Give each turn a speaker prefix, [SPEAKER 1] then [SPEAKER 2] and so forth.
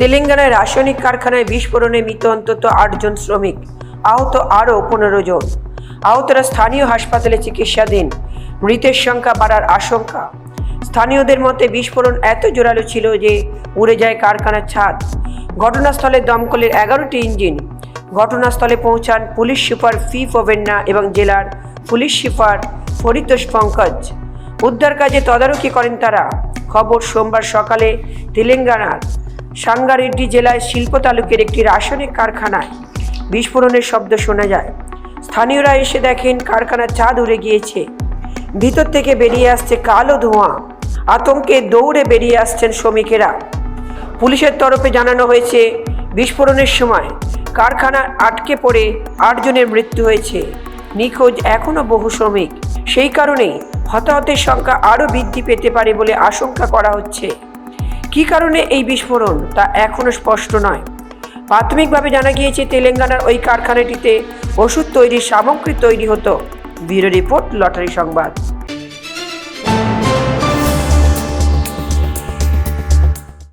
[SPEAKER 1] তেলেঙ্গানায় রাসায়নিক কারখানায় বিস্ফোরণে মৃত অন্তত 8 জন শ্রমিক, আহত আরও 15 জন। আহতরা স্থানীয় হাসপাতালে চিকিৎসাধীন। মৃতের সংখ্যা বাড়ার আশঙ্কা। স্থানীয়দের মতে বিস্ফোরণ এত জোরালো ছিল যে উড়ে যায় কারখানার ছাদ। ঘটনাস্থলে দমকলের 11টি ইঞ্জিন। ঘটনাস্থলে পৌঁছান পুলিশ সুপার ফি ফোভেন্না এবং জেলার পুলিশ সুপার পরিতোষ পঙ্কজ। উদ্ধার কাজে তদারকি করেন তারা। খবর সোমবার সকালে তেলেঙ্গানার সাঙ্গারেড্ডি জেলায় শিল্প তালুকের একটি রাসায়নিক কারখানায় বিস্ফোরণের শব্দ শোনা যায়। স্থানীয়রা এসে দেখেন কারখানার ছাদ উড়ে গিয়েছে। ভিতর থেকে বেরিয়ে আসছে কালো ধোঁয়া। আতঙ্কে দৌড়ে বেরিয়ে আসছেন শ্রমিকেরা। পুলিশের তরফে জানানো হয়েছে বিস্ফোরণের সময় কারখানা আটকে পড়ে 8 জনের মৃত্যু হয়েছে। নিখোঁজ এখনও বহু শ্রমিক। সেই কারণেই হতাহতের সংখ্যা আরও বৃদ্ধি পেতে পারে বলে আশঙ্কা করা হচ্ছে। কী কারণে এই বিস্ফোরণ তা এখনও স্পষ্ট নয়। প্রাথমিকভাবে জানা গিয়েছে তেলেঙ্গানার ওই কারখানাটিতে ওষুধ তৈরির সামগ্রী তৈরি হতো। ব্যুরো রিপোর্ট, লটারি সংবাদ।